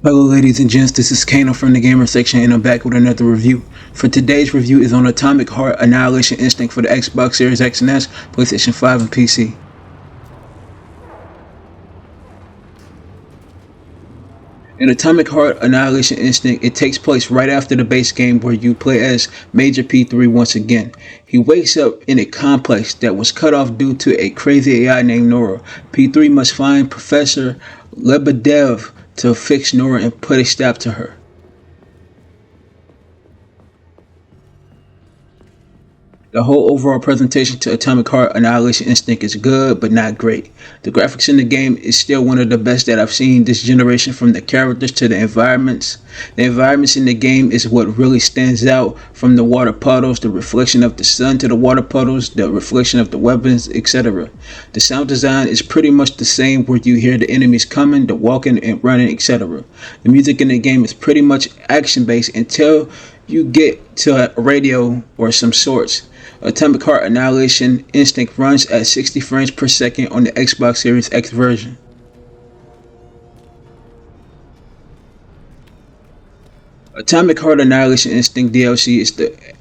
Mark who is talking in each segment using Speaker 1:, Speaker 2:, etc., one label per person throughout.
Speaker 1: Hello ladies and gents, this is Kano from the gamer section and I'm back with another review. For today's review is on Atomic Heart Annihilation Instinct for the Xbox Series X and S, PlayStation 5 and PC. In Atomic Heart Annihilation Instinct, it takes place right after the base game where you play as Major P3 once again. He wakes up in a complex that was cut off due to a crazy AI named Nora. P3 must find Professor Lebedev to fix Nora and put a stop to her. The whole overall presentation to Atomic Heart Annihilation Instinct is good, but not great. The graphics in the game is still one of the best that I've seen this generation, from the characters to the environments. The environments in the game is what really stands out, from the water puddles, the reflection of the sun to the water puddles, the reflection of the weapons, etc. The sound design is pretty much the same, where you hear the enemies coming, the walking and running, etc. The music in the game is pretty much action based until you get to a radio or some sorts. Atomic Heart Annihilation Instinct runs at 60 frames per second on the Xbox Series X version. Atomic Heart Annihilation Instinct DLC is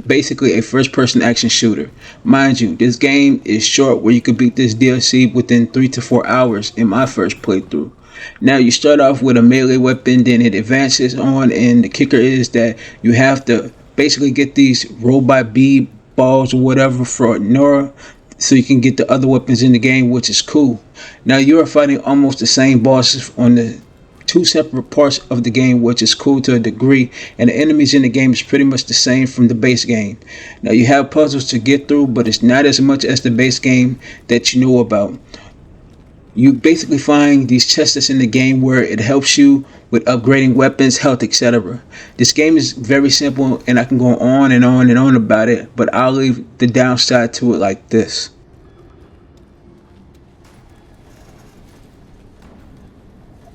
Speaker 1: basically a first-person action shooter. Mind you, this game is short, where you could beat this DLC within 3 to 4 hours in my first playthrough. Now you start off with a melee weapon, then it advances on, and the kicker is that you have to basically get these robot bee balls or whatever for Nora, so you can get the other weapons in the game, which is cool. Now you are fighting almost the same bosses on the two separate parts of the game, which is cool to a degree, and the enemies in the game is pretty much the same from the base game. Now you have puzzles to get through, but it's not as much as the base game that you know about. You basically find these chests in the game where it helps you with upgrading weapons, health, etc. This game is very simple, and I can go on and on and on about it, but I'll leave the downside to it like this.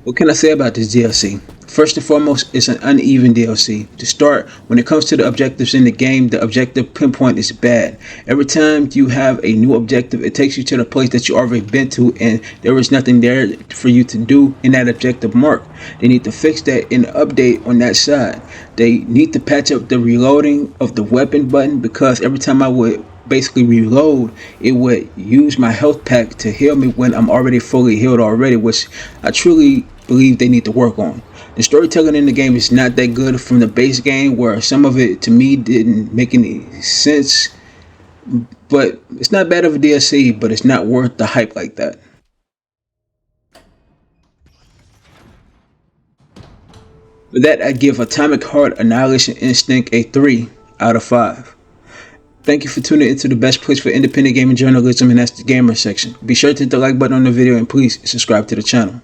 Speaker 1: What can I say about this DLC? First and foremost, it's an uneven DLC. To start, when it comes to the objectives in the game, the objective pinpoint is bad. Every time you have a new objective, it takes you to the place that you already been to, and there is nothing there for you to do in that objective mark. They need to fix that in the update on that side. They need to patch up the reloading of the weapon button, because every time I would basically reload, it would use my health pack to heal me when I'm already fully healed already, which I truly believe they need to work on. The storytelling in the game is not that good from the base game, where some of it to me didn't make any sense, but it's not bad of a DLC, but it's not worth the hype like that. For that, I give Atomic Heart Annihilation Instinct a 3 out of 5. Thank you for tuning into the best place for independent gaming journalism, and that's the gamer section. Be sure to hit the like button on the video, and please subscribe to the channel.